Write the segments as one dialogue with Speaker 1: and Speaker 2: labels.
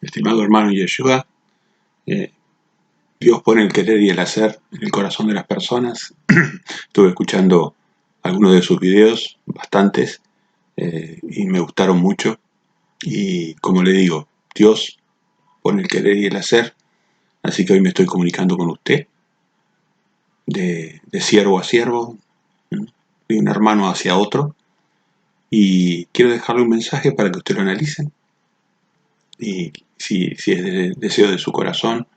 Speaker 1: Estimado hermano Yeshua, eh, Dios pone el querer y el hacer en el corazón de las personas. Estuve escuchando algunos de sus videos, bastantes, y me gustaron mucho. Y como le digo, Dios pone el querer y el hacer, así que hoy me estoy comunicando con usted, de siervo a siervo, de un hermano hacia otro, y quiero dejarle un mensaje para que usted lo analice, y si es de deseo de su corazón,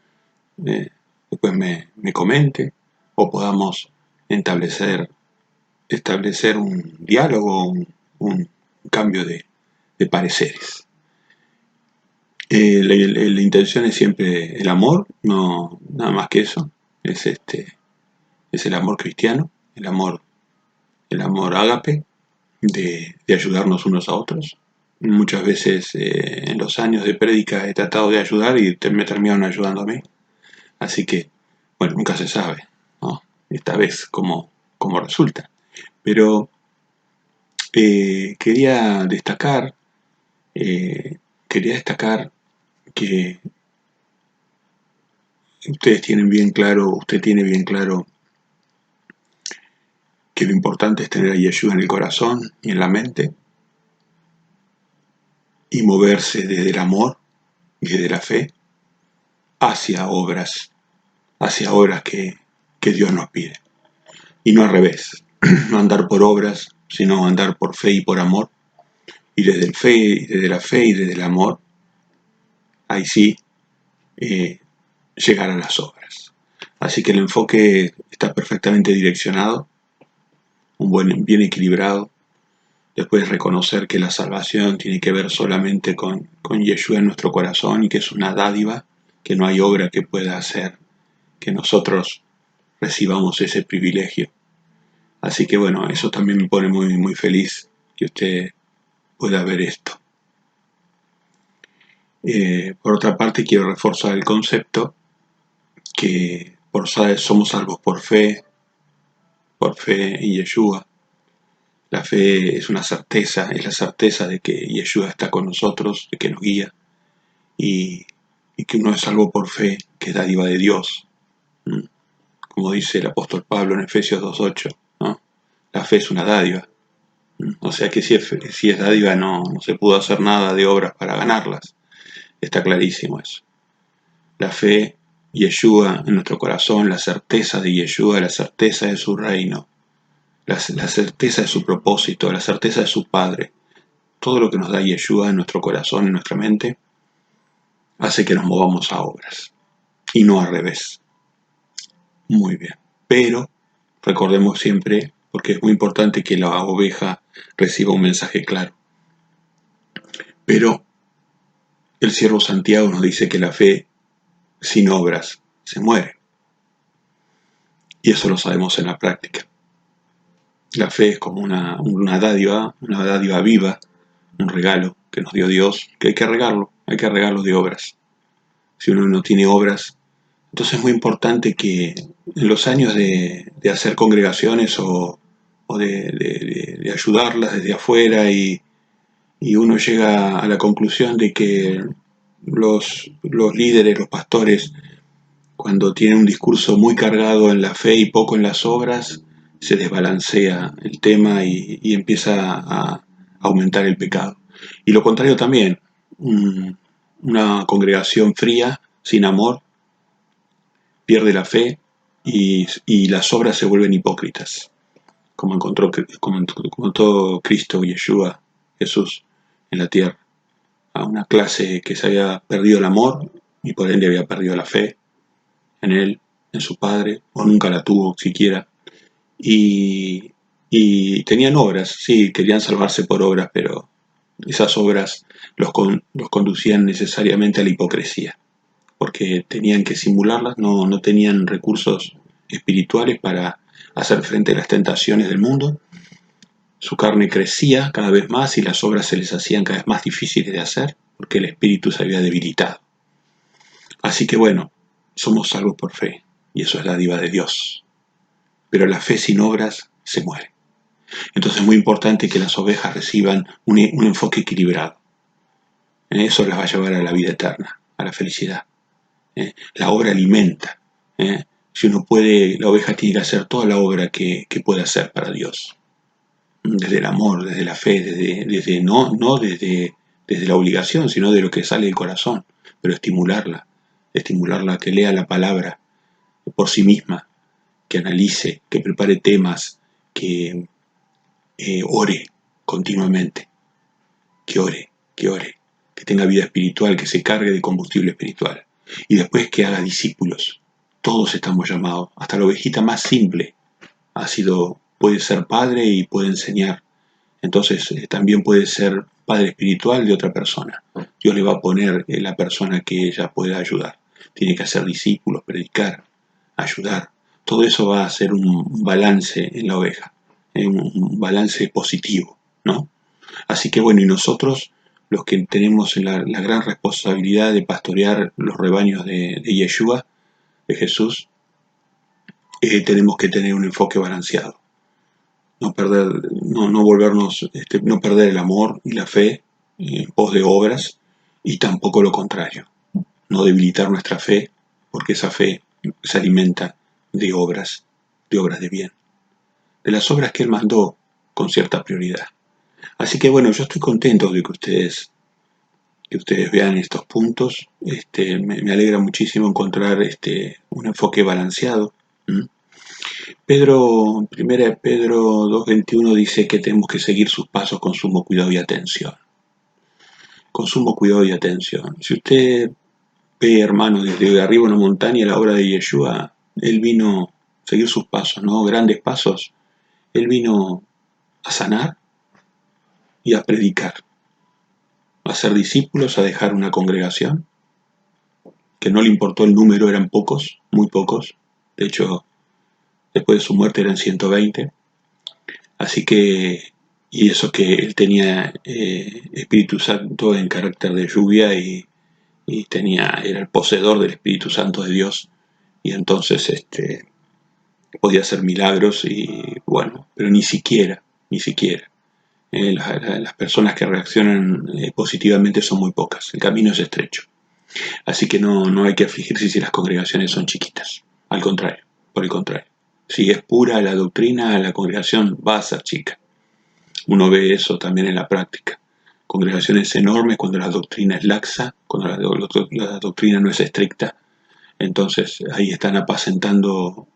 Speaker 1: después me comente o podamos establecer un diálogo, un cambio de pareceres. La intención es siempre el amor, no nada más que eso. Es el amor cristiano, el amor ágape, de ayudarnos unos a otros. Muchas veces en los años de prédica he tratado de ayudar y me terminaron ayudando a mí. Así que, bueno, nunca se sabe, ¿no? Esta vez cómo resulta. Pero quería destacar, eh, quería destacar que usted tiene bien claro que lo importante es tener a Yeshua en el corazón y en la mente y moverse desde el amor y desde la fe hacia obras que Dios nos pide. Y no al revés, no andar por obras, sino andar por fe y por amor. Y desde la fe y desde el amor, ahí sí, llegar a las obras. Así que el enfoque está perfectamente direccionado, bien equilibrado. Después reconocer que la salvación tiene que ver solamente con Yeshua en nuestro corazón y que es una dádiva, que no hay obra que pueda hacer que nosotros recibamos ese privilegio. Así que bueno, eso también me pone muy, muy feliz que usted pueda ver esto. Por otra parte, quiero reforzar el concepto que somos salvos por fe en Yeshua. La fe es una certeza, es la certeza de que Yeshua está con nosotros, de que nos guía, y, y que uno es salvo por fe, que es dádiva de Dios. Como dice el apóstol Pablo en Efesios 2:8, ¿no? La fe es una dádiva. O sea que si es dádiva no se pudo hacer nada de obras para ganarlas. Está clarísimo eso. La fe, Yeshua en nuestro corazón, la certeza de Yeshua, la certeza de su reino, la certeza de su propósito, la certeza de su Padre. Todo lo que nos da Yeshua en nuestro corazón, en nuestra mente, hace que nos movamos a obras. Y no al revés. Muy bien. Pero recordemos siempre, porque es muy importante que la oveja reciba un mensaje claro. Pero el siervo Santiago nos dice que la fe sin obras se muere. Y eso lo sabemos en la práctica. La fe es como una dádiva viva, un regalo que nos dio Dios, que hay que regarlo de obras. Si uno no tiene obras, entonces es muy importante que en los años de hacer congregaciones o de ayudarlas desde afuera y uno llega a la conclusión de que los líderes, los pastores, cuando tienen un discurso muy cargado en la fe y poco en las obras, se desbalancea el tema y empieza a aumentar el pecado. Y lo contrario también, una congregación fría, sin amor, pierde la fe y las obras se vuelven hipócritas, como todo Cristo, Yeshua, Jesús en la tierra, a una clase que se había perdido el amor y por ende había perdido la fe en él, en su padre, o nunca la tuvo siquiera, y, y tenían obras, sí, querían salvarse por obras, pero esas obras los conducían necesariamente a la hipocresía, porque tenían que simularlas, no tenían recursos espirituales para hacer frente a las tentaciones del mundo. Su carne crecía cada vez más y las obras se les hacían cada vez más difíciles de hacer, porque el espíritu se había debilitado. Así que bueno, somos salvos por fe, y eso es la dádiva de Dios. Pero la fe sin obras se muere. Entonces es muy importante que las ovejas reciban un enfoque equilibrado. Eso las va a llevar a la vida eterna, a la felicidad. La obra alimenta. Si uno puede, la oveja tiene que hacer toda la obra que puede hacer para Dios. Desde el amor, desde la fe, no desde la obligación, sino de lo que sale del corazón, pero estimularla a que lea la palabra por sí misma, que analice, que prepare temas, que ore continuamente, que tenga vida espiritual, que se cargue de combustible espiritual. Y después que haga discípulos. Todos estamos llamados, hasta la ovejita más simple puede ser padre y puede enseñar. Entonces también puede ser padre espiritual de otra persona. Dios le va a poner la persona que ella pueda ayudar. Tiene que hacer discípulos, predicar, ayudar. Todo eso va a hacer un balance en la oveja, un balance positivo, ¿no? Así que bueno, y nosotros, los que tenemos la gran responsabilidad de pastorear los rebaños de Yeshua, de Jesús, tenemos que tener un enfoque balanceado. No perder el amor y la fe en pos de obras, y tampoco lo contrario. No debilitar nuestra fe, porque esa fe se alimenta de obras de bien, de las obras que Él mandó con cierta prioridad. Así que bueno, yo estoy contento de que ustedes vean estos puntos. Me alegra muchísimo encontrar un enfoque balanceado. Primera de Pedro 2:21 dice que tenemos que seguir sus pasos con sumo cuidado y atención. Con sumo cuidado y atención. Si usted ve, hermano, desde arriba una montaña, la obra de Yeshua, Él vino a seguir sus pasos, ¿no? Grandes pasos. Él vino a sanar y a predicar, a ser discípulos, a dejar una congregación, que no le importó el número, eran pocos, muy pocos. De hecho, después de su muerte eran 120. Así que, y eso que él tenía Espíritu Santo en carácter de lluvia y era el poseedor del Espíritu Santo de Dios, y entonces podía hacer milagros, y bueno, pero ni siquiera. Las personas que reaccionan positivamente son muy pocas, el camino es estrecho. Así que no hay que afligirse si las congregaciones son chiquitas. Al contrario, por el contrario. Si es pura la doctrina, la congregación va a ser chica. Uno ve eso también en la práctica. Congregaciones enormes cuando la doctrina es laxa, cuando la doctrina no es estricta. Entonces ahí están apacentando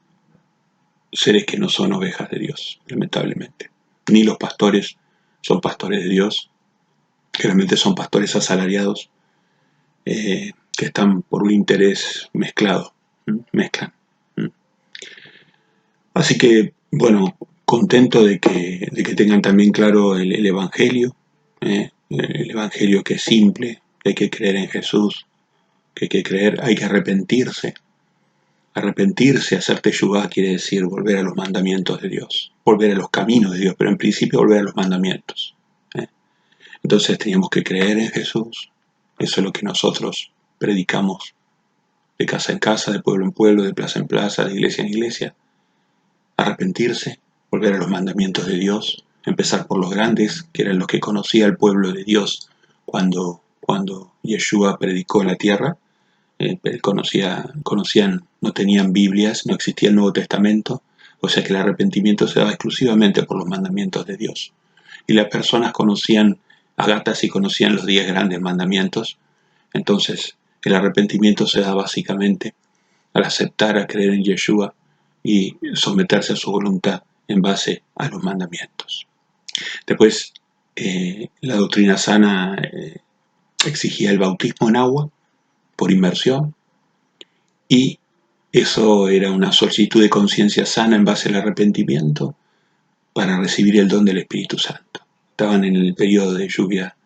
Speaker 1: seres que no son ovejas de Dios, lamentablemente. Ni los pastores son pastores de Dios, generalmente son pastores asalariados, que están por un interés mezclado, mezclan. Así que, bueno, contento de que tengan también claro el Evangelio, el Evangelio que es simple, que hay que creer en Jesús, que hay que arrepentirse. Arrepentirse, hacer teshuvá, quiere decir volver a los mandamientos de Dios, volver a los caminos de Dios, pero en principio volver a los mandamientos. Entonces teníamos que creer en Jesús. Eso es lo que nosotros predicamos de casa en casa, de pueblo en pueblo, de plaza en plaza, de iglesia en iglesia. Arrepentirse, volver a los mandamientos de Dios, empezar por los grandes, que eran los que conocía el pueblo de Dios cuando Yeshua predicó en la tierra. Conocían, no tenían Biblias, no existía el Nuevo Testamento, o sea que el arrepentimiento se daba exclusivamente por los mandamientos de Dios. Y las personas conocían a gatas y conocían los 10 grandes mandamientos. Entonces el arrepentimiento se da básicamente al aceptar, a creer en Yeshua y someterse a su voluntad en base a los mandamientos. Después, la doctrina sana exigía el bautismo en agua por inmersión, y eso era una solicitud de conciencia sana en base al arrepentimiento para recibir el don del Espíritu Santo. Estaban en el periodo de lluvia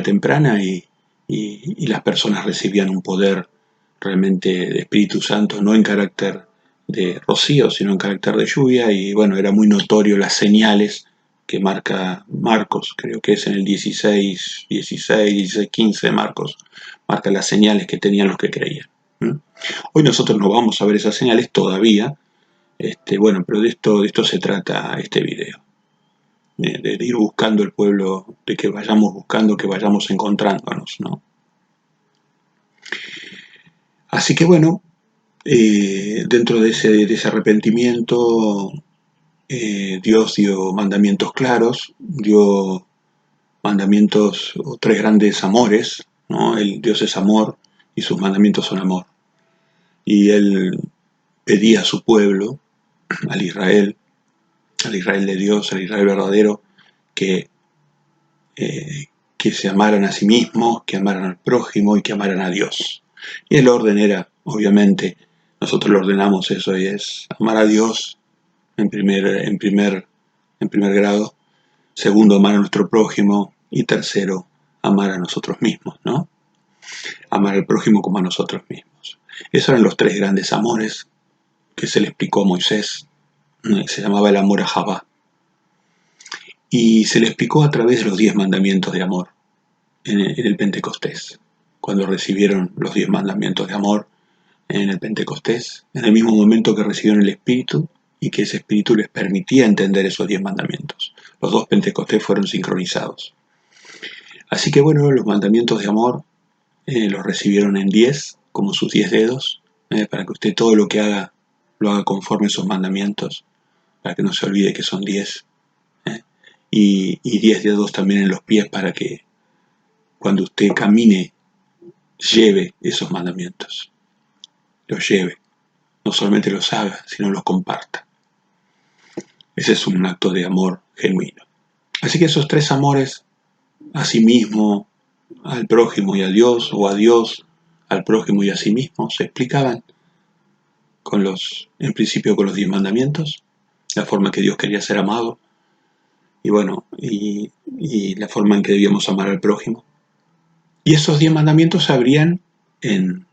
Speaker 1: temprana, y las personas recibían un poder realmente de Espíritu Santo, no en carácter de rocío, sino en carácter de lluvia. Y bueno, era muy notorio las señales que marca Marcos, creo que es en el 16, 15 de Marcos, marca las señales que tenían los que creían. Hoy nosotros no vamos a ver esas señales todavía, bueno, pero de esto se trata este video. de ir buscando el pueblo, de que vayamos buscando, que vayamos encontrándonos, ¿no? Así que bueno, dentro de ese arrepentimiento, Dios dio mandamientos claros, dio mandamientos o tres grandes amores, ¿no? Dios es amor y sus mandamientos son amor. Y Él pedía a su pueblo, al Israel de Dios, al Israel verdadero, que, eh, que se amaran a sí mismos, que amaran al prójimo y que amaran a Dios. Y el orden era, obviamente, nosotros lo ordenamos eso y es amar a Dios en primer grado, segundo, amar a nuestro prójimo y tercero, amar a nosotros mismos, ¿no? Amar al prójimo como a nosotros mismos. Esos eran los tres grandes amores que se le explicó a Moisés. Se llamaba el amor a Javá. Y se le explicó a través de los 10 mandamientos de amor en el Pentecostés. Cuando recibieron los 10 mandamientos de amor en el Pentecostés, en el mismo momento que recibieron el Espíritu y que ese Espíritu les permitía entender esos 10 mandamientos. Los dos Pentecostés fueron sincronizados. Así que bueno, los mandamientos de amor los recibieron en 10, como sus 10 dedos, para que usted todo lo que haga, lo haga conforme a esos mandamientos, para que no se olvide que son 10. Y 10 dedos también en los pies para que cuando usted camine, lleve esos mandamientos. Los lleve. No solamente los haga, sino los comparta. Ese es un acto de amor genuino. Así que esos tres amores, a sí mismo, al prójimo y a Dios, o a Dios, al prójimo y a sí mismo, se explicaban en principio con los 10 mandamientos, la forma en que Dios quería ser amado, y bueno, y la forma en que debíamos amar al prójimo. Y esos 10 mandamientos se abrían en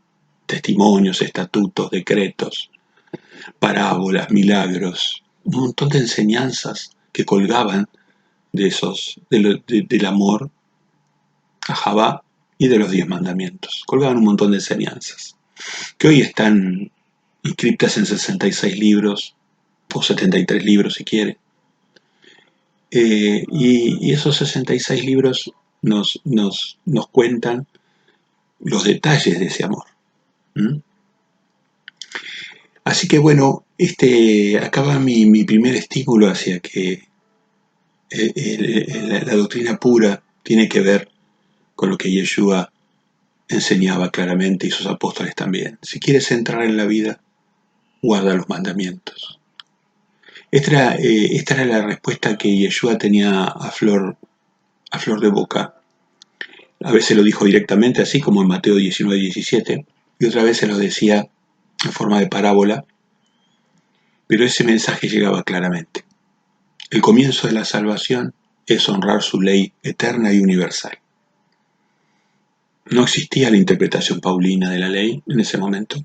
Speaker 1: testimonios, estatutos, decretos, parábolas, milagros, un montón de enseñanzas que colgaban del amor a Javá y de los 10 mandamientos. Colgaban un montón de enseñanzas, que hoy están inscriptas en 66 libros, o 73 libros si quiere. Y esos 66 libros nos cuentan los detalles de ese amor. ¿Mm? Así que bueno, acá va mi primer estímulo hacia que la doctrina pura tiene que ver con lo que Yeshua enseñaba claramente y sus apóstoles también. Si quieres entrar en la vida, guarda los mandamientos. Esta era la respuesta que Yeshua tenía a flor de boca. A veces lo dijo directamente, así como en Mateo 19:17, y otra vez se lo decía en forma de parábola, pero ese mensaje llegaba claramente. El comienzo de la salvación es honrar su ley eterna y universal. No existía la interpretación paulina de la ley en ese momento.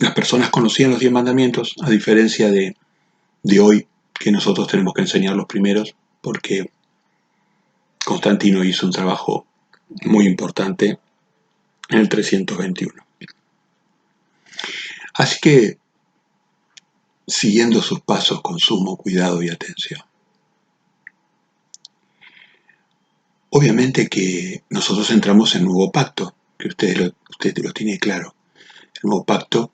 Speaker 1: Las personas conocían los 10 mandamientos, a diferencia de hoy, que nosotros tenemos que enseñar los primeros, porque Constantino hizo un trabajo muy importante en el 321. Así que, siguiendo sus pasos con sumo cuidado y atención. Obviamente que nosotros entramos en el nuevo pacto, que usted lo tiene claro. El nuevo pacto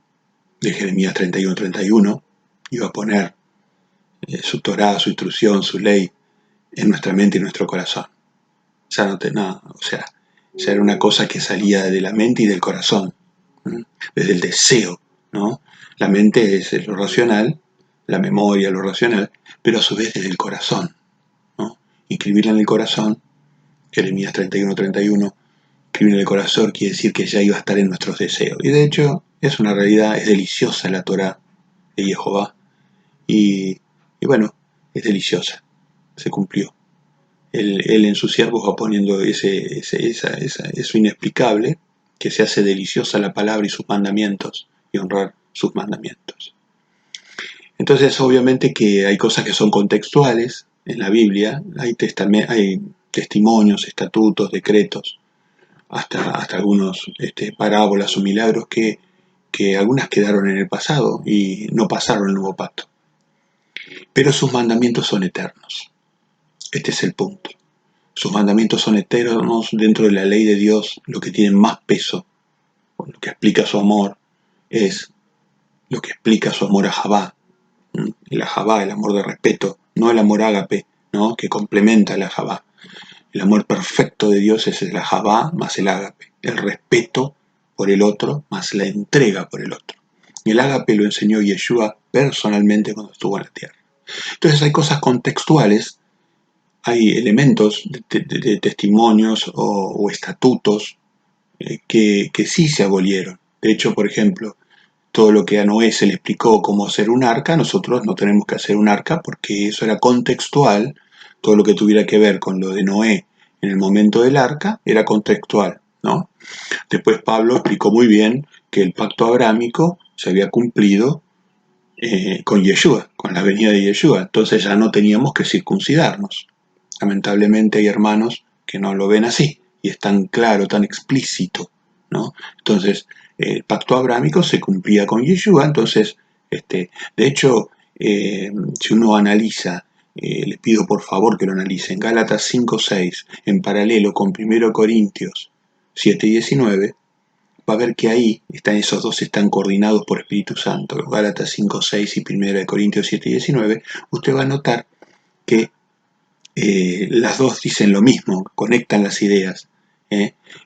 Speaker 1: de Jeremías 31:31 iba a poner su Torá, su instrucción, su ley en nuestra mente y nuestro corazón. Ya ya era una cosa que salía de la mente y del corazón, desde el deseo, ¿no? La mente es lo racional, la memoria, lo racional, pero a su vez desde el corazón, ¿no? Inscribirla en el corazón, Jeremías 31:31, escribir en el corazón quiere decir que ya iba a estar en nuestros deseos. Y de hecho, es una realidad, es deliciosa la Torá de Jehová. Y bueno, es deliciosa, se cumplió. Él en sus siervos va poniendo eso inexplicable, que se hace deliciosa la palabra y sus mandamientos, y honrar sus mandamientos. Entonces, obviamente que hay cosas que son contextuales en la Biblia, hay testimonios, estatutos, decretos, hasta algunos parábolas o milagros que algunas quedaron en el pasado y no pasaron el nuevo pacto. Pero sus mandamientos son eternos. Este es el punto. Sus mandamientos son eternos dentro de la ley de Dios. Lo que tiene más peso, lo que explica su amor, es lo que explica su amor a Javá. El Javá, el amor de respeto, no el amor ágape, ¿no? Que complementa el Javá. El amor perfecto de Dios es el Javá más el ágape, el respeto por el otro más la entrega por el otro. Y el ágape lo enseñó Yeshua personalmente cuando estuvo en la tierra. Entonces hay cosas contextuales, hay elementos de testimonios o estatutos que sí se abolieron. De hecho, por ejemplo, todo lo que a Noé se le explicó cómo hacer un arca, nosotros no tenemos que hacer un arca porque eso era contextual. Todo lo que tuviera que ver con lo de Noé en el momento del arca era contextual, ¿no? Después Pablo explicó muy bien que el pacto abrámico se había cumplido con Yeshua, con la venida de Yeshua. Entonces ya no teníamos que circuncidarnos. Lamentablemente hay hermanos que no lo ven así y es tan claro, tan explícito, ¿no? Entonces, el pacto abrámico se cumplía con Yeshua, entonces, de hecho, si uno analiza, les pido por favor que lo analicen, Gálatas 5:6, en paralelo con 1 Corintios 7:19, va a ver que ahí esos dos están coordinados por Espíritu Santo, Gálatas 5:6 y 1 Corintios 7:19, usted va a notar que las dos dicen lo mismo, conectan las ideas,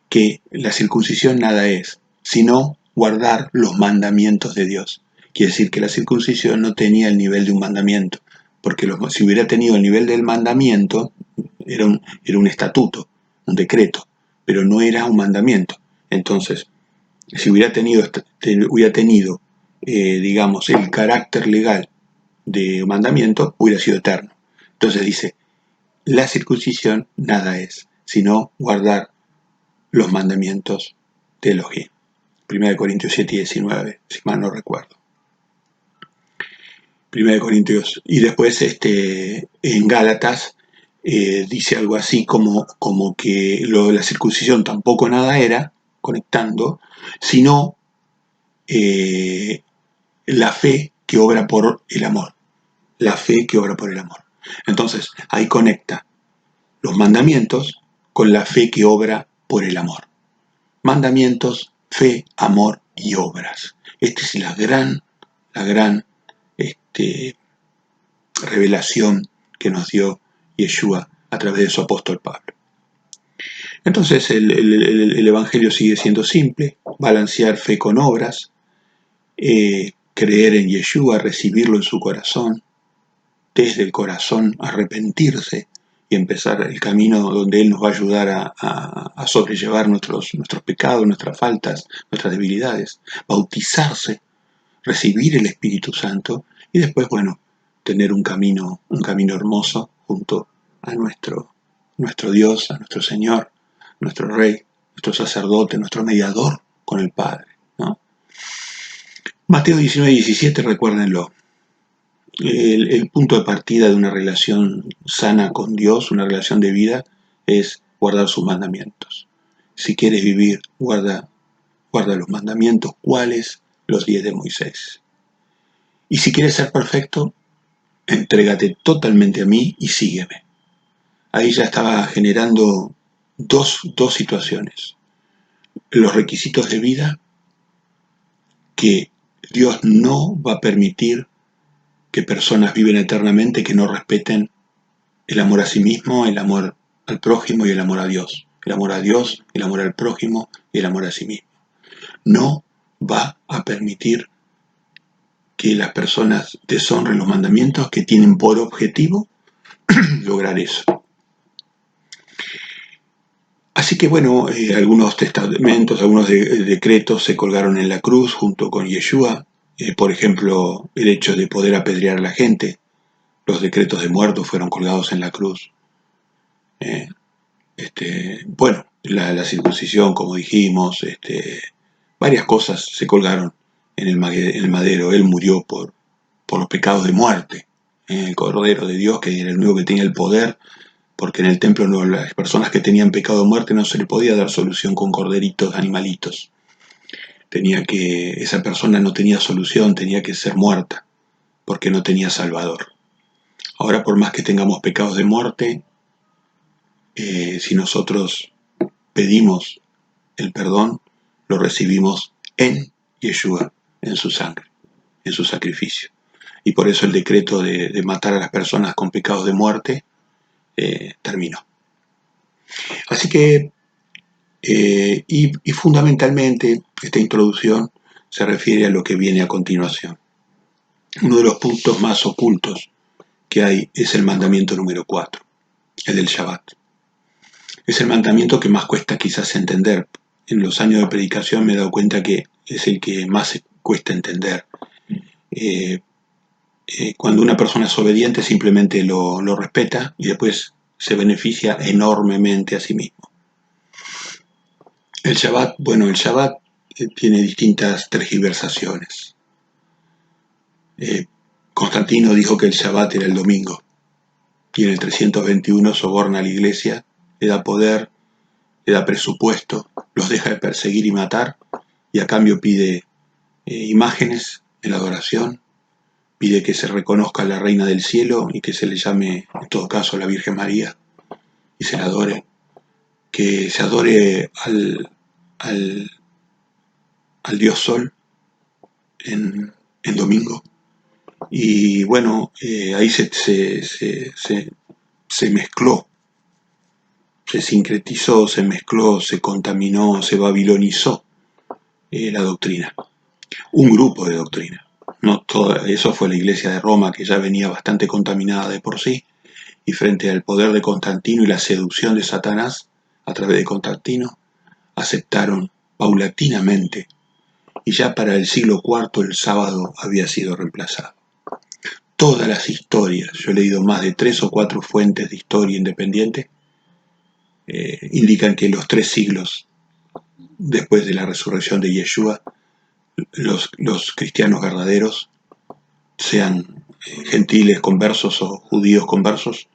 Speaker 1: que la circuncisión nada es, sino guardar los mandamientos de Dios. Quiere decir que la circuncisión no tenía el nivel de un mandamiento, porque si hubiera tenido el nivel del mandamiento, era un estatuto, un decreto, pero no era un mandamiento. Entonces, si hubiera tenido digamos, el carácter legal de mandamiento, hubiera sido eterno. Entonces dice, la circuncisión nada es, sino guardar los mandamientos de Elohim. 1 Corintios 7:19, si mal no recuerdo. 1 Corintios, y después en Gálatas dice algo así como que lo de la circuncisión tampoco nada era, conectando, sino la fe que obra por el amor. La fe que obra por el amor. Entonces, ahí conecta los mandamientos con la fe que obra por el amor. Mandamientos, fe, amor y obras. Esta es la gran revelación que nos dio Yeshua a través de su apóstol Pablo. Entonces el Evangelio sigue siendo simple, balancear fe con obras, creer en Yeshua, recibirlo en su corazón, desde el corazón arrepentirse y empezar el camino donde Él nos va a ayudar a sobrellevar nuestros pecados, nuestras faltas, nuestras debilidades, bautizarse, recibir el Espíritu Santo y después, bueno, tener un camino hermoso junto a nuestro Dios, a nuestro Señor, nuestro Rey, nuestro sacerdote, nuestro mediador con el Padre, ¿no? Mateo 19:17, recuérdenlo. El punto de partida de una relación sana con Dios, una relación de vida, es guardar sus mandamientos. Si quieres vivir, guarda los mandamientos. ¿Cuáles? Los 10 de Moisés. Y si quieres ser perfecto, entrégate totalmente a mí y sígueme. Ahí ya estaba generando dos situaciones. Los requisitos de vida que Dios no va a permitir que personas viven eternamente que no respeten el amor a sí mismo, el amor al prójimo y el amor a Dios. El amor a Dios, el amor al prójimo y el amor a sí mismo. No va a permitir que las personas deshonren los mandamientos que tienen por objetivo lograr eso. Así que bueno, algunos testamentos, algunos decretos se colgaron en la cruz junto con Yeshua. Por ejemplo, el hecho de poder apedrear a la gente. Los decretos de muertos fueron colgados en la cruz. Bueno, la circuncisión, como dijimos, varias cosas se colgaron en el madero. Él murió por los pecados de muerte. El Cordero de Dios, que era el único que tenía el poder, porque en el templo las personas que tenían pecado de muerte no se le podía dar solución con corderitos, animalitos. Esa persona no tenía solución, tenía que ser muerta, porque no tenía salvador. Ahora, por más que tengamos pecados de muerte, si nosotros pedimos el perdón, lo recibimos en Yeshua, en su sangre, en su sacrificio. Y por eso el decreto de matar a las personas con pecados de muerte terminó. Así que, y fundamentalmente, esta introducción se refiere a lo que viene a continuación. Uno de los puntos más ocultos que hay es el mandamiento número 4, el del Shabbat. Es el mandamiento que más cuesta quizás entender. En los años de predicación me he dado cuenta que es el que más cuesta entender. Cuando una persona es obediente simplemente lo respeta y después se beneficia enormemente a sí mismo. El Shabbat tiene distintas tergiversaciones. Constantino dijo que el Shabbat era el domingo y en el 321 soborna a la iglesia, le da poder, le da presupuesto, los deja de perseguir y matar y a cambio pide imágenes en la adoración, pide que se reconozca a la Reina del Cielo y que se le llame, en todo caso, a la Virgen María y se la adore, que se adore al Dios Sol en domingo. Y bueno, ahí se mezcló, se sincretizó, se mezcló, se contaminó, se babilonizó la doctrina. Un grupo de doctrina. No toda, eso fue la Iglesia de Roma, que ya venía bastante contaminada de por sí, y frente al poder de Constantino y la seducción de Satanás a través de Constantino, aceptaron paulatinamente, y ya para el siglo IV el sábado había sido reemplazado. Todas las historias, yo he leído más de 3 o 4 fuentes de historia independiente, indican que los 3 siglos después de la resurrección de Yeshua, los cristianos verdaderos, sean gentiles conversos o judíos conversos,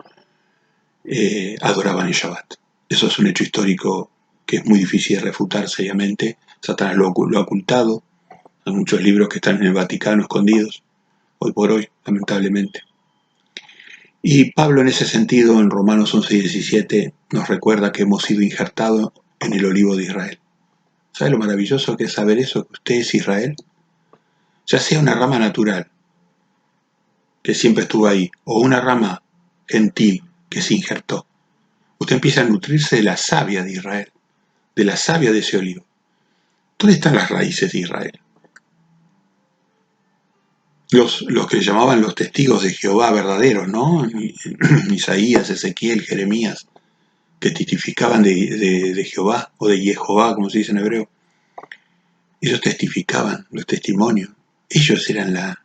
Speaker 1: adoraban el Shabbat. Eso es un hecho histórico que es muy difícil de refutar seriamente. Satanás lo ha ocultado. Hay muchos libros que están en el Vaticano escondidos, hoy por hoy, lamentablemente. Y Pablo en ese sentido, en Romanos 11:17, nos recuerda que hemos sido injertados en el olivo de Israel. ¿Sabe lo maravilloso que es saber eso? Que usted es Israel. Ya sea una rama natural, que siempre estuvo ahí, o una rama gentil que se injertó. Usted empieza a nutrirse de la savia de Israel, de la savia de ese olivo. ¿Dónde están las raíces de Israel? Los que llamaban los testigos de Jehová verdaderos, ¿no? Isaías, Ezequiel, Jeremías, que testificaban de Jehová, o de Jehová, como se dice en hebreo. Ellos testificaban, los testimonios. Ellos eran la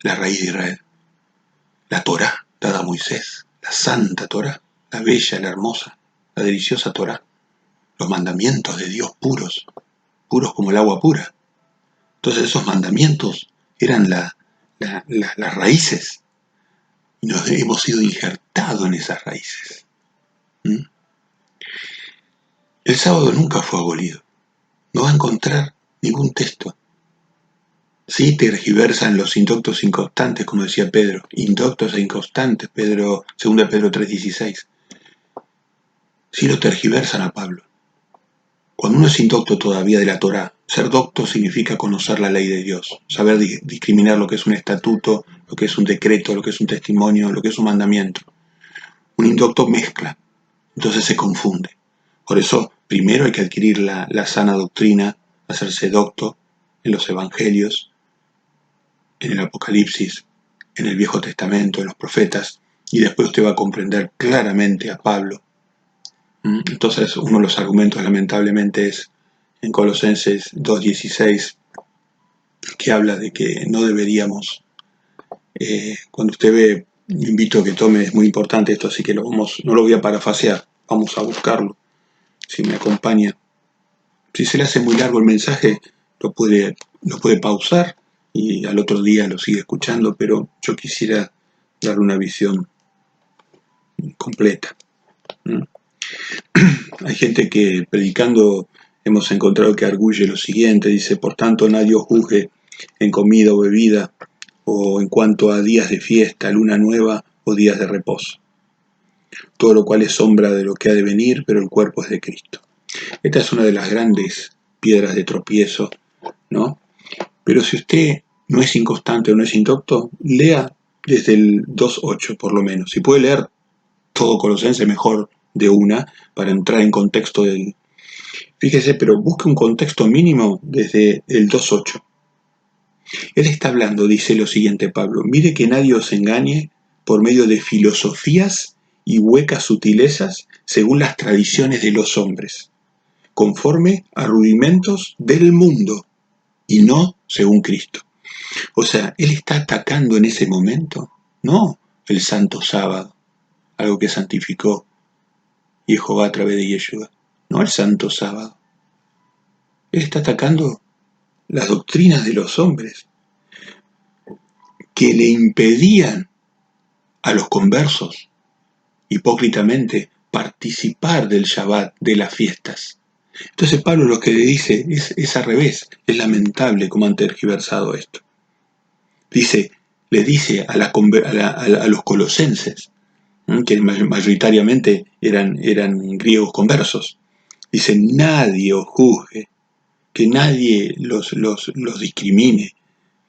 Speaker 1: raíz de Israel. La Torá dada a Moisés, la santa Torá, la bella, la hermosa, la deliciosa Torá. Los mandamientos de Dios puros, puros como el agua pura. Entonces esos mandamientos eran las raíces y nos hemos sido injertados en esas raíces. El sábado nunca fue abolido. No va a encontrar ningún texto. Sí tergiversan los indoctos inconstantes, como decía Pedro. Indoctos e inconstantes, 2 Pedro 3:16. Sí lo tergiversan a Pablo. Cuando uno es indocto todavía de la Torá, ser docto significa conocer la ley de Dios, saber discriminar lo que es un estatuto, lo que es un decreto, lo que es un testimonio, lo que es un mandamiento. Un indocto mezcla, entonces se confunde. Por eso, primero hay que adquirir la sana doctrina, hacerse docto en los evangelios, en el Apocalipsis, en el Viejo Testamento, en los profetas, y después usted va a comprender claramente a Pablo. Entonces, uno de los argumentos, lamentablemente, es en Colosenses 2:16, que habla de que no deberíamos, cuando usted ve, invito a que tome, es muy importante esto, así que no lo voy a parafasear, vamos a buscarlo, si me acompaña. Si se le hace muy largo el mensaje, lo puede pausar y al otro día lo sigue escuchando, pero yo quisiera darle una visión completa. Hay gente que predicando hemos encontrado que arguye lo siguiente, dice: por tanto nadie os juzgue en comida o bebida, o en cuanto a días de fiesta, luna nueva o días de reposo. todo lo cual es sombra de lo que ha de venir, pero el cuerpo es de Cristo. Esta es una de las grandes piedras de tropiezo, ¿no? Pero si usted no es inconstante o no es indocto, lea desde el 2.8 por lo menos. Si puede leer todo Colosenses, mejor de una, para entrar en contexto del... Fíjese, pero busque un contexto mínimo desde el 2.8. Él está hablando, dice lo siguiente Pablo, mire que nadie os engañe por medio de filosofías y huecas sutilezas según las tradiciones de los hombres, conforme a rudimentos del mundo y no según Cristo. O sea, él está atacando en ese momento, no el santo sábado, algo que santificó Jehová a través de Yeshua, no el santo sábado. Él está atacando las doctrinas de los hombres que le impedían a los conversos, hipócritamente, participar del Shabbat, de las fiestas. Entonces Pablo lo que le dice es al revés, es lamentable cómo han tergiversado esto. Le dice a los colosenses, que mayoritariamente eran griegos conversos, dice, nadie os juzgue, que nadie los discrimine,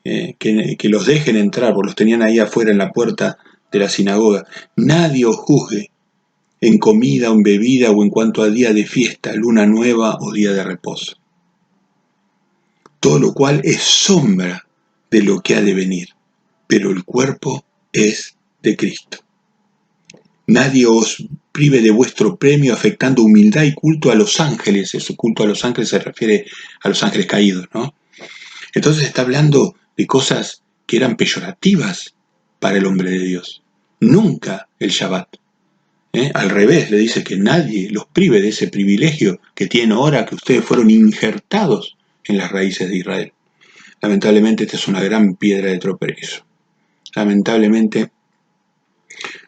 Speaker 1: que los dejen entrar, porque los tenían ahí afuera en la puerta de la sinagoga. Nadie os juzgue en comida o en bebida o en cuanto a día de fiesta, luna nueva o día de reposo. Todo lo cual es sombra de lo que ha de venir, pero el cuerpo es de Cristo. Nadie os prive de vuestro premio afectando humildad y culto a los ángeles. Ese culto a los ángeles se refiere a los ángeles caídos, ¿no? Entonces está hablando de cosas que eran peyorativas para el hombre de Dios. Nunca el Shabbat. Al revés, le dice que nadie los prive de ese privilegio que tienen ahora que ustedes fueron injertados en las raíces de Israel. Lamentablemente esta es una gran piedra de tropiezo. Lamentablemente,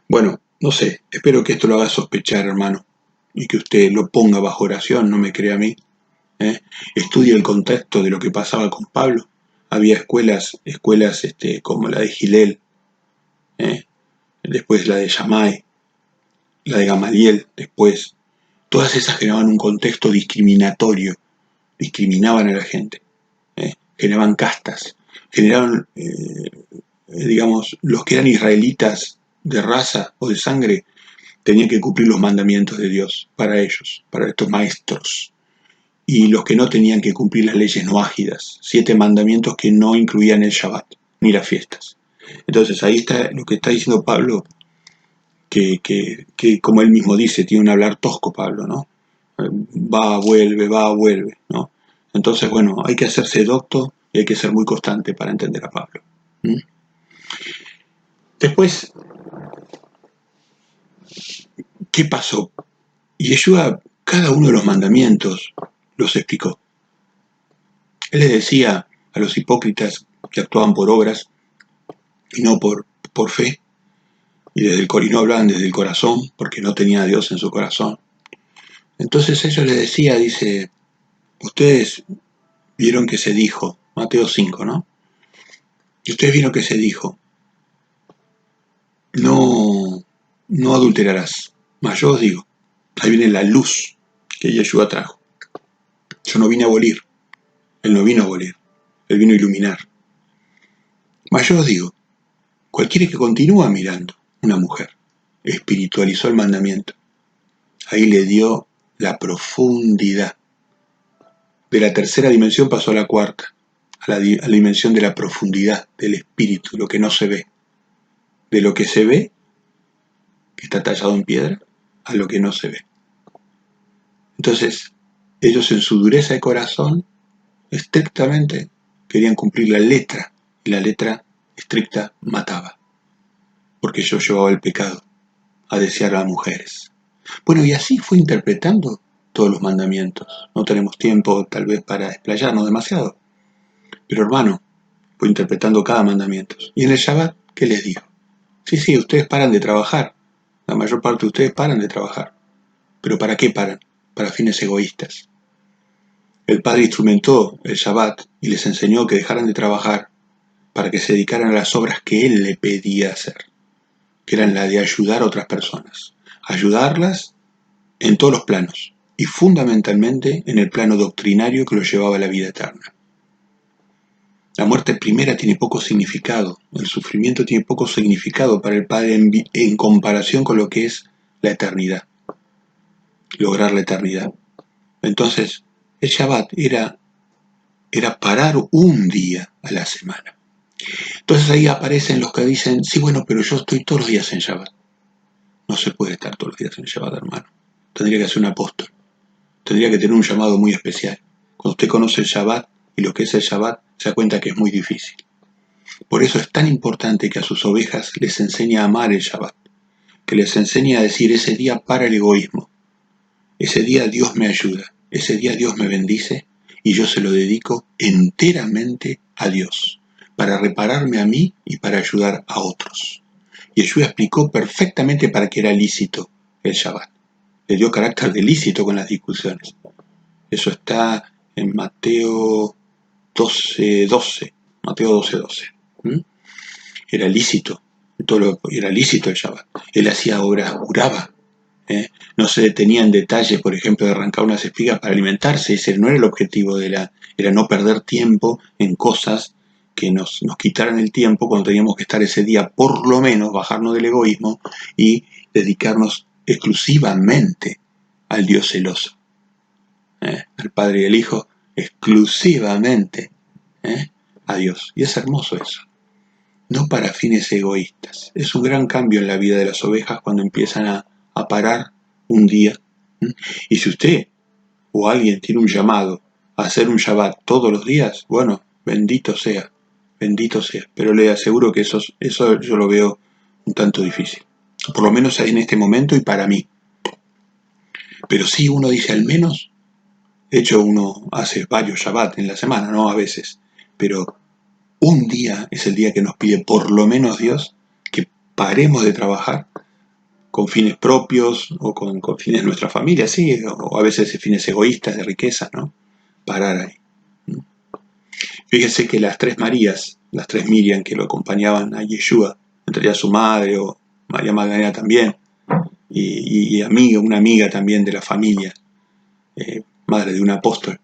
Speaker 1: bueno, no sé, espero que esto lo haga sospechar, hermano, y que usted lo ponga bajo oración, no me crea a mí. Estudie el contexto de lo que pasaba con Pablo. Había escuelas como la de Gilel, después la de Shammai, la de Gamaliel, después. Todas esas generaban un contexto discriminatorio, discriminaban a la gente, generaban castas, generaban, digamos, los que eran israelitas de raza o de sangre, tenían que cumplir los mandamientos de Dios para ellos, para estos maestros. Y los que no tenían que cumplir las leyes noágidas, 7 mandamientos que no incluían el Shabbat, ni las fiestas. Entonces ahí está lo que está diciendo Pablo, que como él mismo dice, tiene un hablar tosco Pablo, ¿no? Va, vuelve, ¿no? Entonces, bueno, hay que hacerse docto y hay que ser muy constante para entender a Pablo. Después, ¿qué pasó? Yeshua, cada uno de los mandamientos los explicó. Él les decía a los hipócritas que actuaban por obras y no por fe, y no hablaban desde el corazón, porque no tenía a Dios en su corazón. Entonces ellos les decía, dice, ustedes vieron que se dijo, Mateo 5, ¿no? Y ustedes vieron que se dijo, no adulterarás. Mas yo os digo, ahí viene la luz que Yeshua trajo. Yo no vine a abolir, él no vino a abolir, él vino a iluminar. Mas yo os digo, cualquiera que continúa mirando una mujer, espiritualizó el mandamiento. Ahí le dio la profundidad. De la tercera dimensión pasó a la cuarta, a la dimensión de la profundidad del espíritu, lo que no se ve. De lo que se ve, que está tallado en piedra, a lo que no se ve. Entonces, ellos en su dureza de corazón, estrictamente querían cumplir la letra, y la letra estricta mataba, porque yo llevaba el pecado a desear a las mujeres. Bueno, y así fue interpretando todos los mandamientos. No tenemos tiempo tal vez para explayarnos demasiado, pero hermano, fue interpretando cada mandamiento. Y en el Shabbat, ¿qué les dijo? Sí, ustedes paran de trabajar, la mayor parte de ustedes paran de trabajar, pero ¿para qué paran? Para fines egoístas. El Padre instrumentó el Shabbat y les enseñó que dejaran de trabajar para que se dedicaran a las obras que Él le pedía hacer, que eran la de ayudar a otras personas, ayudarlas en todos los planos y fundamentalmente en el plano doctrinario que lo llevaba a la vida eterna. La muerte primera tiene poco significado, el sufrimiento tiene poco significado para el Padre en comparación con lo que es la eternidad, lograr la eternidad. Entonces, el Shabbat era parar un día a la semana. Entonces ahí aparecen los que dicen, sí, bueno, pero yo estoy todos los días en Shabbat. No se puede estar todos los días en Shabbat, hermano. Tendría que ser un apóstol. Tendría que tener un llamado muy especial. Cuando usted conoce el Shabbat y lo que es el Shabbat, se da cuenta que es muy difícil. Por eso es tan importante que a sus ovejas les enseñe a amar el Shabbat, que les enseñe a decir, ese día para el egoísmo, ese día Dios me ayuda, ese día Dios me bendice y yo se lo dedico enteramente a Dios, para repararme a mí y para ayudar a otros. Yeshua explicó perfectamente para qué era lícito el Shabbat. Le dio carácter de lícito con las discusiones. Eso está en Mateo 12:12. Mateo 12:12. Era lícito. Era lícito el Shabbat. Él hacía obras, juraba. No se detenía en detalles, por ejemplo, de arrancar unas espigas para alimentarse. Ese no era el objetivo era no perder tiempo en cosas que nos quitaran el tiempo cuando teníamos que estar ese día, por lo menos, bajarnos del egoísmo y dedicarnos exclusivamente al Dios celoso, al Padre y al Hijo, exclusivamente a Dios. Y es hermoso eso. No para fines egoístas. Es un gran cambio en la vida de las ovejas cuando empiezan a parar un día. Y si usted o alguien tiene un llamado a hacer un Shabbat todos los días, bueno, bendito sea, pero le aseguro que eso yo lo veo un tanto difícil, por lo menos en este momento y para mí. Pero sí, uno dice al menos, de hecho uno hace varios Shabbat en la semana, no a veces, pero un día es el día que nos pide por lo menos Dios que paremos de trabajar con fines propios o con fines de nuestra familia, sí, o a veces fines egoístas de riqueza, ¿no? Parar ahí. Fíjense que las tres Marías, las tres Miriam que lo acompañaban a Yeshua, entre ellas su madre o María Magdalena también, y una amiga también de la familia, madre de un apóstol.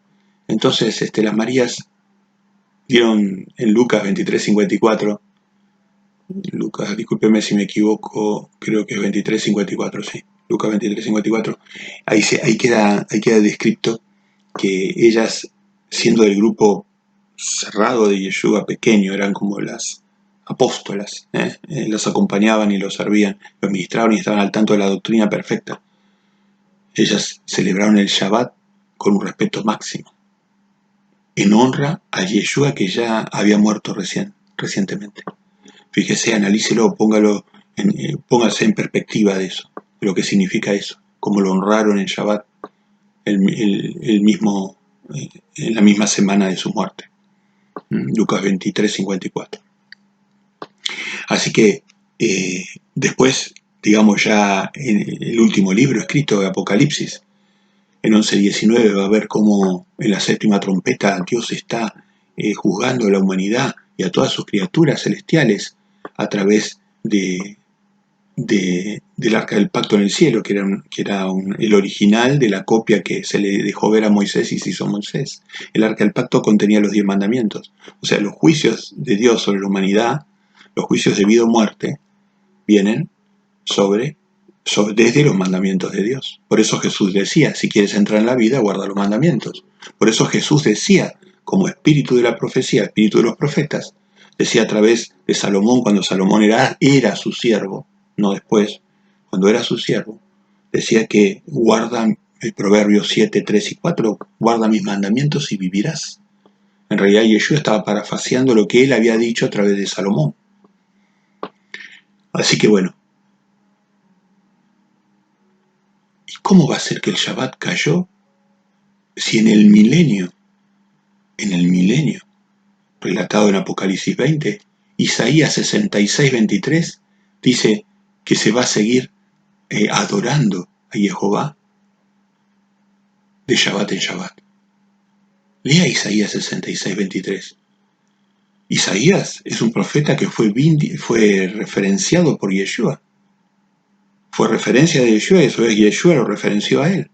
Speaker 1: Entonces, las Marías dieron en Lucas 23:54, Lucas, discúlpeme si me equivoco, creo que es 23:54, sí, Lucas 23:54, ahí queda descrito que ellas, siendo del grupo cerrado de Yeshua, pequeño, eran como las apóstolas, los acompañaban y los servían, los ministraban y estaban al tanto de la doctrina perfecta. Ellas celebraron el Shabbat con un respeto máximo, en honra a Yeshua que ya había muerto recientemente. Fíjese, analícelo, póngase en perspectiva de eso, de lo que significa eso, cómo lo honraron en Shabbat en la misma semana de su muerte. Lucas 23:54. Así que después, digamos ya en el último libro escrito de Apocalipsis, en 11:19 va a ver cómo en la séptima trompeta Dios está juzgando a la humanidad y a todas sus criaturas celestiales a través del arca del pacto en el cielo, que era el original de la copia que se le dejó ver a Moisés y se hizo Moisés. El arca del pacto contenía los 10 mandamientos. O sea, los juicios de Dios sobre la humanidad, los juicios de vida o muerte, vienen desde los mandamientos de Dios. Por eso Jesús decía, si quieres entrar en la vida, guarda los mandamientos. Por eso Jesús decía, como espíritu de la profecía, espíritu de los profetas, decía a través de Salomón, cuando Salomón era su siervo, no después, cuando era su siervo, decía que guarda el Proverbios 7, 3 y 4, guarda mis mandamientos y vivirás. En realidad Yeshua estaba parafaseando lo que él había dicho a través de Salomón. Así que bueno, ¿y cómo va a ser que el Shabbat cayó si en el milenio, relatado en Apocalipsis 20, Isaías 66, 23, dice que se va a seguir adorando a Jehová de Shabbat en Shabbat? Lea Isaías 66, 23. Isaías es un profeta que fue referenciado por Yeshua. fue referencia de Yeshua y a su vez Yeshua lo referenció a él.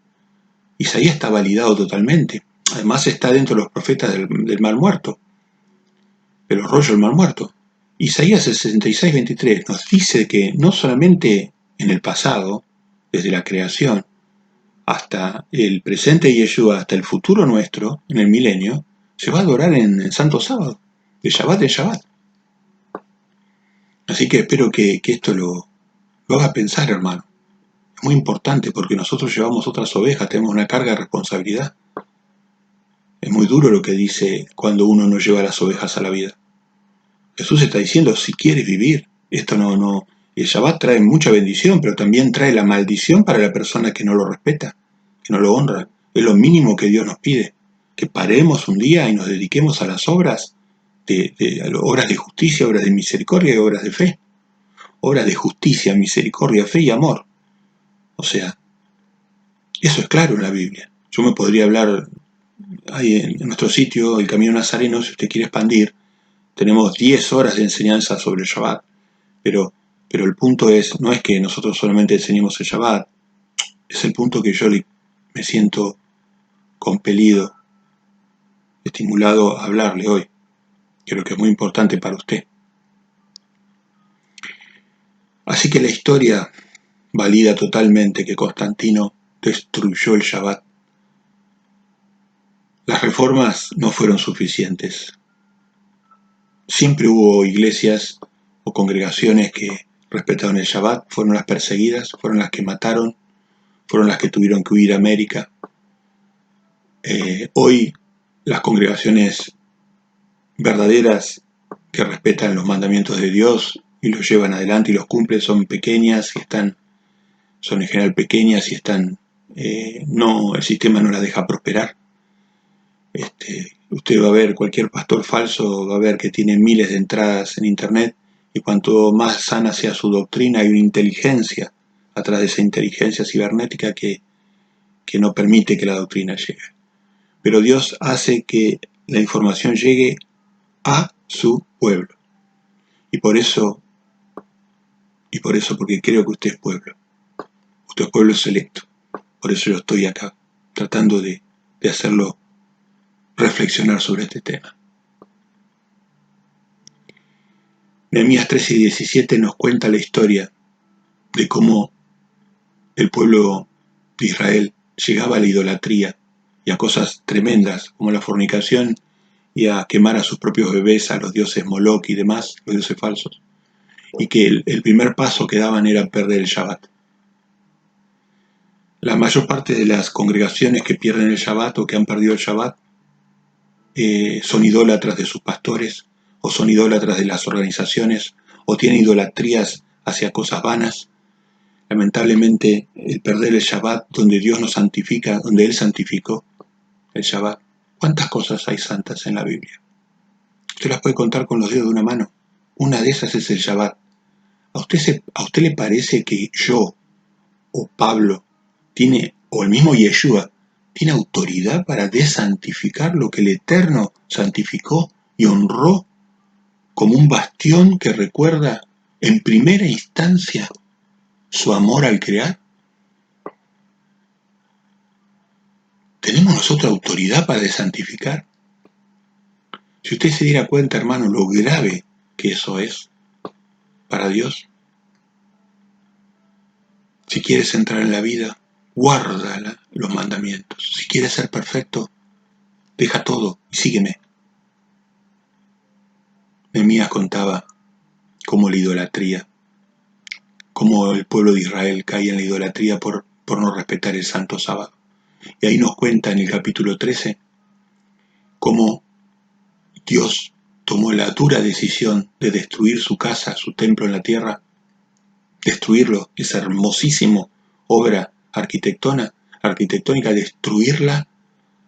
Speaker 1: Isaías está validado totalmente. Además está dentro de los profetas del Mar Muerto, de los rollos del Mar Muerto. Isaías 66:23 nos dice que no solamente en el pasado, desde la creación, hasta el presente de Yeshua, hasta el futuro nuestro, en el milenio, se va a adorar en el Santo Sábado, de Shabbat en Shabbat. Así que espero que esto lo haga pensar, hermano. Es muy importante porque nosotros llevamos otras ovejas, tenemos una carga de responsabilidad. Es muy duro lo que dice cuando uno no lleva las ovejas a la vida. Jesús está diciendo, si quieres vivir, esto no. El Shabbat trae mucha bendición, pero también trae la maldición para la persona que no lo respeta, que no lo honra. Es lo mínimo que Dios nos pide, que paremos un día y nos dediquemos a las obras, obras de justicia, obras de misericordia y obras de fe. Obras de justicia, misericordia, fe y amor. O sea, eso es claro en la Biblia. Yo me podría hablar ahí en nuestro sitio, el Camino Nazareno, si usted quiere expandir, tenemos 10 horas de enseñanza sobre el Shabbat, pero el punto no es que nosotros solamente enseñemos el Shabbat, es el punto que yo me siento compelido, estimulado a hablarle hoy. Creo que es muy importante para usted. Así que la historia valida totalmente que Constantino destruyó el Shabbat. Las reformas no fueron suficientes. Siempre hubo iglesias o congregaciones que respetaron el Shabbat, fueron las perseguidas, fueron las que mataron, fueron las que tuvieron que huir a América. Hoy las congregaciones verdaderas que respetan los mandamientos de Dios y los llevan adelante y los cumplen son pequeñas y son en general pequeñas y el sistema no las deja prosperar. Usted va a ver cualquier pastor falso, va a ver que tiene miles de entradas en internet, y cuanto más sana sea su doctrina, hay una inteligencia atrás de esa inteligencia cibernética que no permite que la doctrina llegue. Pero Dios hace que la información llegue a su pueblo. Y por eso, porque creo que usted es pueblo. Usted es pueblo selecto. Por eso yo estoy acá, tratando de hacerlo reflexionar sobre este tema. Nehemías 13:17 nos cuenta la historia de cómo el pueblo de Israel llegaba a la idolatría y a cosas tremendas como la fornicación y a quemar a sus propios bebés, a los dioses Moloch y demás, los dioses falsos, y que el primer paso que daban era perder el Shabbat. La mayor parte de las congregaciones que pierden el Shabbat o que han perdido el Shabbat son idólatras de sus pastores, o son idólatras de las organizaciones, o tienen idolatrías hacia cosas vanas. Lamentablemente, el perder el Shabbat, donde Dios nos santifica, donde Él santificó el Shabbat. ¿Cuántas cosas hay santas en la Biblia? Usted las puede contar con los dedos de una mano. Una de esas es el Shabbat. ¿A usted le parece que yo, o Pablo, o el mismo Yeshua, tiene autoridad para desantificar lo que el Eterno santificó y honró como un bastión que recuerda en primera instancia su amor al crear? ¿Tenemos nosotros autoridad para desantificar? Si usted se diera cuenta, hermano, lo grave que eso es para Dios. Si quieres entrar en la vida, guarda los mandamientos. Si quieres ser perfecto, deja todo y sígueme. Nehemías contaba cómo la idolatría, cómo el pueblo de Israel caía en la idolatría por no respetar el santo sábado. Y ahí nos cuenta en el capítulo 13 cómo Dios tomó la dura decisión de destruir su casa, su templo en la tierra, destruirlo, esa hermosísima obra arquitectónica, destruirla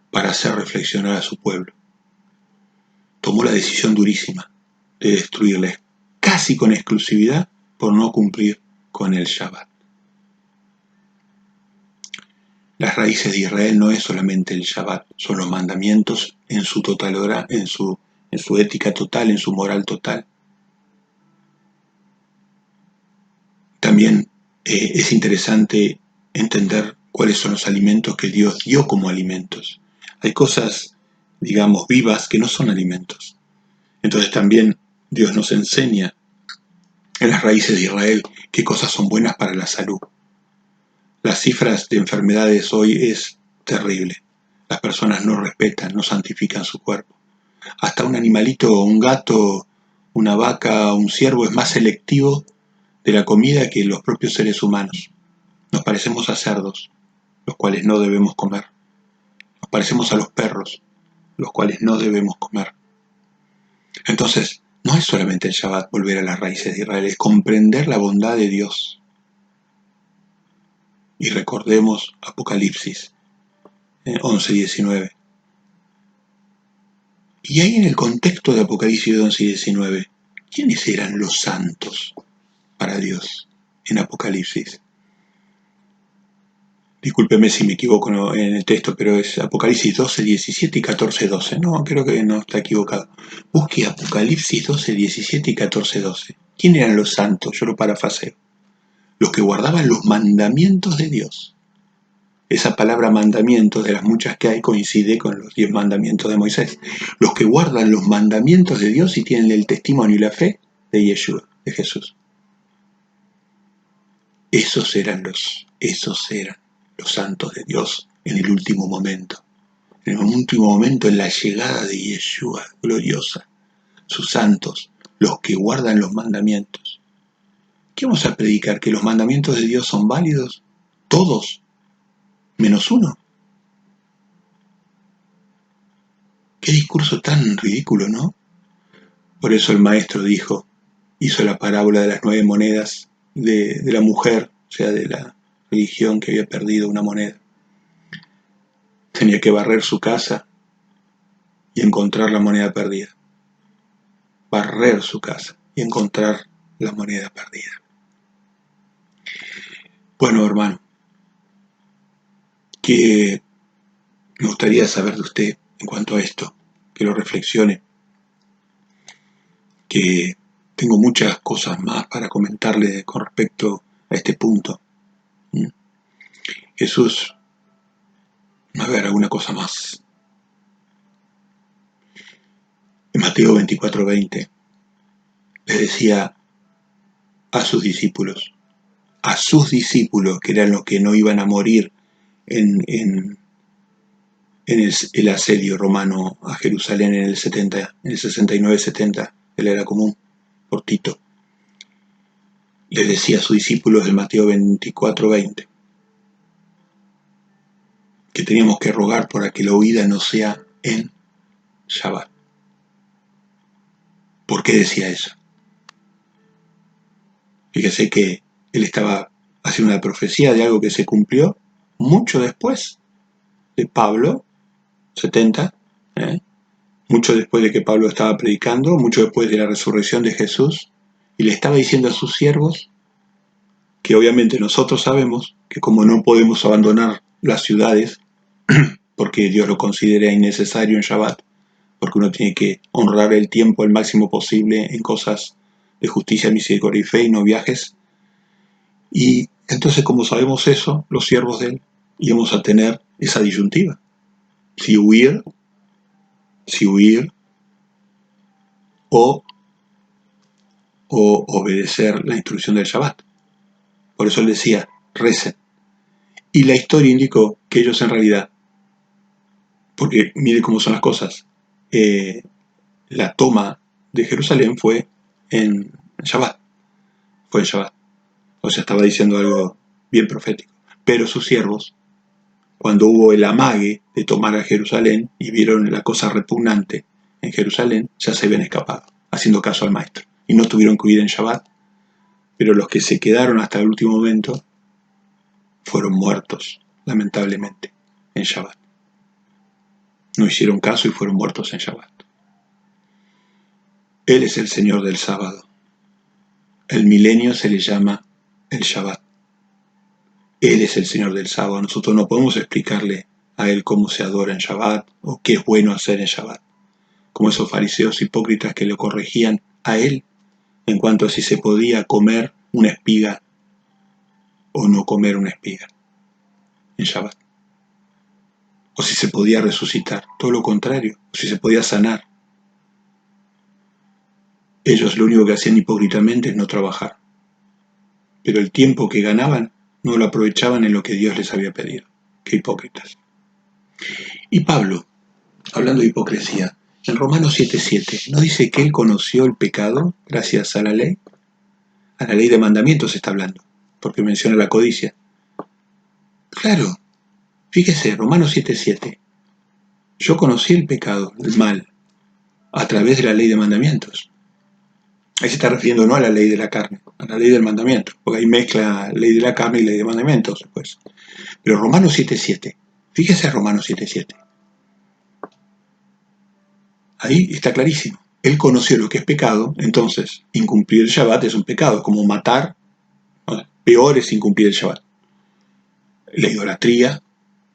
Speaker 1: para hacer reflexionar a su pueblo. Tomó la decisión durísima de destruirla, casi con exclusividad, por no cumplir con el Shabbat. Las raíces de Israel no es solamente el Shabbat, son los mandamientos en su totalidad, en su ética total, en su moral total. También es interesante entender cuáles son los alimentos que Dios dio como alimentos. Hay cosas, digamos, vivas que no son alimentos. Entonces también Dios nos enseña en las raíces de Israel qué cosas son buenas para la salud. Las cifras de enfermedades hoy es terrible. Las personas no respetan, no santifican su cuerpo. Hasta un animalito, un gato, una vaca, un ciervo es más selectivo de la comida que los propios seres humanos. Nos parecemos a cerdos, los cuales no debemos comer. Nos parecemos a los perros, los cuales no debemos comer. Entonces, no es solamente el Shabbat volver a las raíces de Israel, es comprender la bondad de Dios. Y recordemos Apocalipsis 11:19. Y ahí en el contexto de Apocalipsis 11:19, ¿quiénes eran los santos para Dios en Apocalipsis? Discúlpeme si me equivoco en el texto, pero es Apocalipsis 12, 17 y 14, 12. No, creo que no está equivocado. Busque Apocalipsis 12, 17 y 14, 12. ¿Quién eran los santos? Yo lo parafraseo. Los que guardaban los mandamientos de Dios. Esa palabra mandamientos, de las muchas que hay, coincide con los 10 mandamientos de Moisés. Los que guardan los mandamientos de Dios y tienen el testimonio y la fe de Yeshua, de Jesús. Esos eran los santos de Dios en el último momento. En el último momento, en la llegada de Yeshua gloriosa, sus santos, los que guardan los mandamientos. ¿Qué vamos a predicar? ¿Que los mandamientos de Dios son válidos? Todos, menos uno. Qué discurso tan ridículo, ¿no? Por eso el maestro hizo la parábola de las 9 monedas de la mujer, o sea, de la religión que había perdido una moneda. Tenía que barrer su casa y encontrar la moneda perdida. Barrer su casa y encontrar la moneda perdida. Bueno, hermano, que me gustaría saber de usted en cuanto a esto, que lo reflexione, que tengo muchas cosas más para comentarle con respecto a este punto. Jesús, a ver, alguna cosa más. En Mateo 24:20 le decía a sus discípulos, que eran los que no iban a morir en el asedio romano a Jerusalén en el 69-70, de la era común, por Tito. Les decía a sus discípulos de Mateo 24:20 que teníamos que rogar para que la huida no sea en Shabbat. ¿Por qué decía eso? Fíjese que él estaba haciendo una profecía de algo que se cumplió mucho después de Pablo, 70, mucho después de que Pablo estaba predicando, mucho después de la resurrección de Jesús, y le estaba diciendo a sus siervos que obviamente nosotros sabemos que como no podemos abandonar las ciudades, porque Dios lo considera innecesario en Shabbat, porque uno tiene que honrar el tiempo al máximo posible en cosas de justicia, misericordia y fe y no viajes. Y entonces, como sabemos eso, los siervos de él íbamos a tener esa disyuntiva. Si huir o obedecer la instrucción del Shabbat. Por eso él decía, recen. Y la historia indicó que ellos en realidad, porque mire cómo son las cosas, la toma de Jerusalén fue en Shabbat. Fue en Shabbat. O sea, estaba diciendo algo bien profético. Pero sus siervos, cuando hubo el amague de tomar a Jerusalén y vieron la cosa repugnante en Jerusalén, ya se habían escapado, haciendo caso al maestro. Y no tuvieron que huir en Shabbat. Pero los que se quedaron hasta el último momento fueron muertos, lamentablemente, en Shabbat. No hicieron caso y fueron muertos en Shabbat. Él es el Señor del sábado. El milenio se le llama el Shabbat. Él es el Señor del sábado. Nosotros no podemos explicarle a Él cómo se adora en Shabbat o qué es bueno hacer en Shabbat. Como esos fariseos hipócritas que le corregían a Él en cuanto a si se podía comer una espiga o no comer una espiga en Shabbat. O si se podía resucitar, todo lo contrario, o si se podía sanar. Ellos lo único que hacían hipócritamente es no trabajar, pero el tiempo que ganaban no lo aprovechaban en lo que Dios les había pedido. ¡Qué hipócritas! Y Pablo, hablando de hipocresía, en Romanos 7:7, ¿no dice que él conoció el pecado gracias a la ley? A la ley de mandamientos está hablando, porque menciona la codicia. Claro, fíjese, Romanos 7:7. Yo conocí el pecado, el mal, a través de la ley de mandamientos. Ahí se está refiriendo no a la ley de la carne, a la ley del mandamiento, porque ahí mezcla ley de la carne y ley de mandamientos. Pues. Pero Romanos 7:7, fíjese Romanos 7:7. Ahí está clarísimo. Él conoció lo que es pecado, entonces incumplir el Shabbat es un pecado, como matar, ¿no? Peor es incumplir el Shabbat. La idolatría,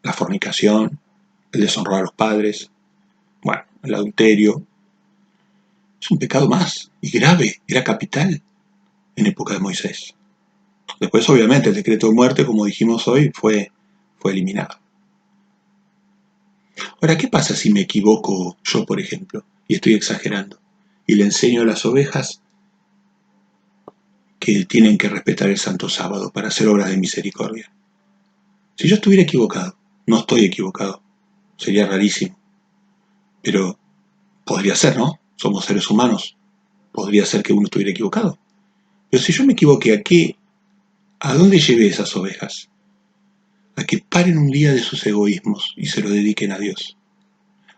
Speaker 1: la fornicación, el deshonrar a los padres, bueno, el adulterio, es un pecado más, y grave, era capital en época de Moisés. Después, obviamente, el decreto de muerte, como dijimos hoy, fue eliminado. Ahora, ¿qué pasa si me equivoco yo, por ejemplo, y estoy exagerando, y le enseño a las ovejas que tienen que respetar el Santo Sábado para hacer obras de misericordia? Si yo estuviera equivocado, no estoy equivocado, sería rarísimo, pero podría ser, ¿no? Somos seres humanos, podría ser que uno estuviera equivocado. Pero si yo me equivoqué, ¿a dónde llevé esas ovejas? A que paren un día de sus egoísmos y se lo dediquen a Dios.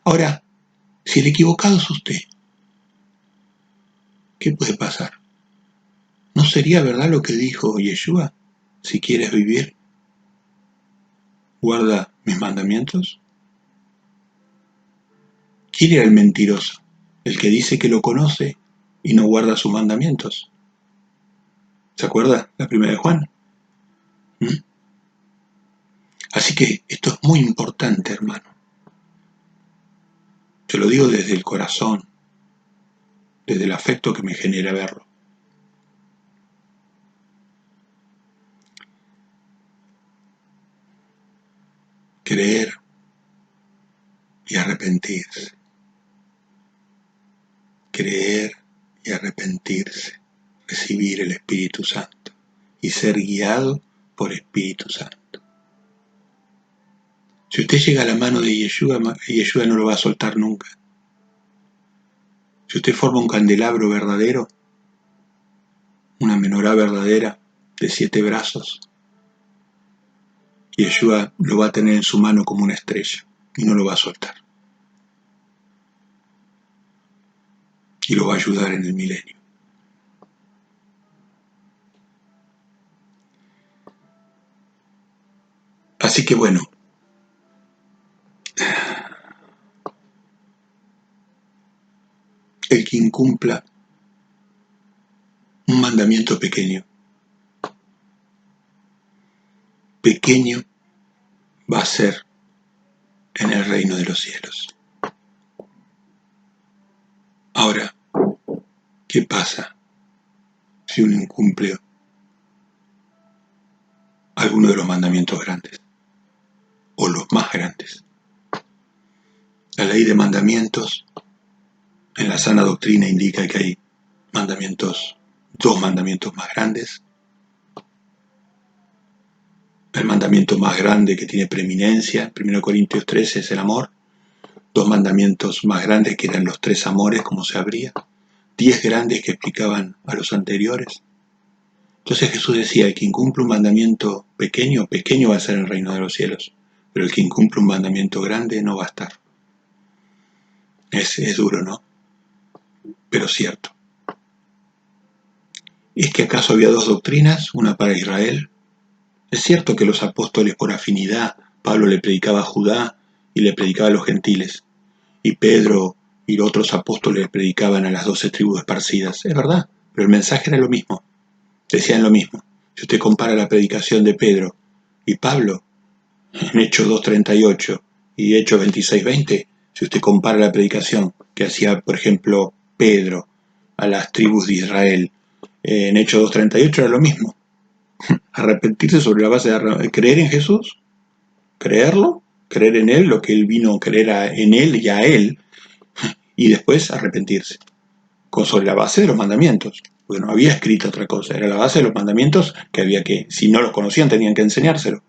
Speaker 1: Ahora, si el equivocado es usted, ¿qué puede pasar? ¿No sería verdad lo que dijo Yeshua? Si quieres vivir, guarda mis mandamientos. ¿Quién era el mentiroso? El que dice que lo conoce y no guarda sus mandamientos. ¿Se acuerda la primera de Juan? ¿Mm? Así que esto es muy importante, hermano. Te lo digo desde el corazón, desde el afecto que me genera verlo. Creer y arrepentirse. Creer y arrepentirse. Recibir el Espíritu Santo y ser guiado por Espíritu Santo. Si usted llega a la mano de Yeshua, Yeshua no lo va a soltar nunca. Si usted forma un candelabro verdadero, una menorá verdadera de 7 brazos, Yeshua lo va a tener en su mano como una estrella y no lo va a soltar. Y lo va a ayudar en el milenio. Así que bueno, el que incumpla un mandamiento pequeño va a ser en el reino de los cielos. Ahora, ¿qué pasa si uno incumple alguno de los mandamientos grandes o los más grandes? La ley de mandamientos en la sana doctrina indica que hay dos mandamientos más grandes. El mandamiento más grande que tiene preeminencia, 1 Corintios 13, es el amor. 2 mandamientos más grandes que eran los 3 amores, como se abría. 10 grandes que explicaban a los anteriores. Entonces Jesús decía, el que incumple un mandamiento pequeño, pequeño va a ser en el reino de los cielos. Pero el que incumple un mandamiento grande no va a estar. Es duro, ¿no? Pero cierto. ¿Es que acaso había 2 doctrinas, una para Israel? Es cierto que los apóstoles por afinidad, Pablo le predicaba a Judá y le predicaba a los gentiles, y Pedro y los otros apóstoles predicaban a las 12 tribus esparcidas. Es verdad, pero el mensaje era lo mismo. Decían lo mismo. Si usted compara la predicación de Pedro y Pablo, en Hechos 2:38 y Hechos 26:20, si usted compara la predicación que hacía, por ejemplo, Pedro a las tribus de Israel, en Hechos 2:38 era lo mismo. Arrepentirse sobre la base de creer en Jesús, creerlo, creer en Él, lo que Él vino a creer en Él y a Él, y después arrepentirse, sobre la base de los mandamientos. Porque no había escrito otra cosa, era la base de los mandamientos que había que, si no los conocían, tenían que enseñárselo.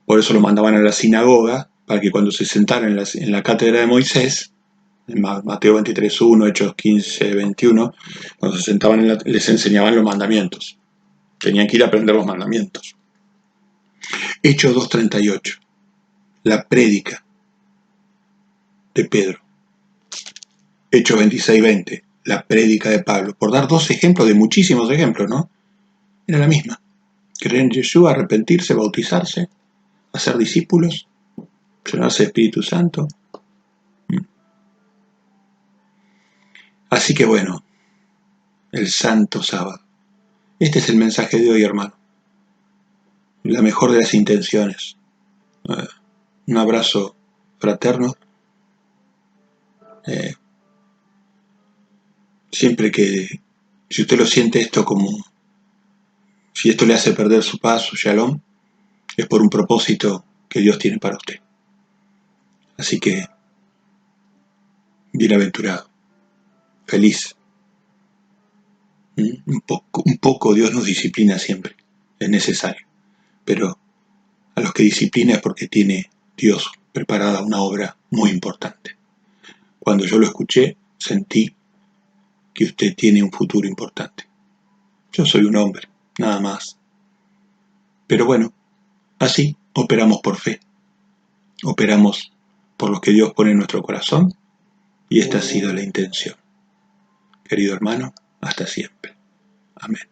Speaker 1: Por eso lo mandaban a la sinagoga, para que cuando se sentaran en la cátedra de Moisés, en Mateo 23:1, Hechos 15:21, cuando se sentaban les enseñaban los mandamientos. Tenían que ir a aprender los mandamientos. Hechos 2:38, la prédica de Pedro. Hechos 26:20, la prédica de Pablo. Por dar dos ejemplos de muchísimos ejemplos, ¿no? Era la misma. Creer en Yeshua, arrepentirse, bautizarse, hacer discípulos, llenarse de Espíritu Santo. Así que bueno, el Santo Sábado. Este es el mensaje de hoy, hermano. La mejor de las intenciones. Un abrazo fraterno. Siempre que, si usted lo siente esto como, si esto le hace perder su paz, su shalom, es por un propósito que Dios tiene para usted. Así que, bienaventurado, feliz. Un poco Dios nos disciplina siempre, es necesario. Pero a los que disciplina es porque tiene Dios preparada una obra muy importante. Cuando yo lo escuché, sentí que usted tiene un futuro importante. Yo soy un hombre, nada más. Pero bueno, así operamos por fe. Operamos por lo que Dios pone en nuestro corazón y esta ha sido la intención. Querido hermano, hasta siempre. Amén.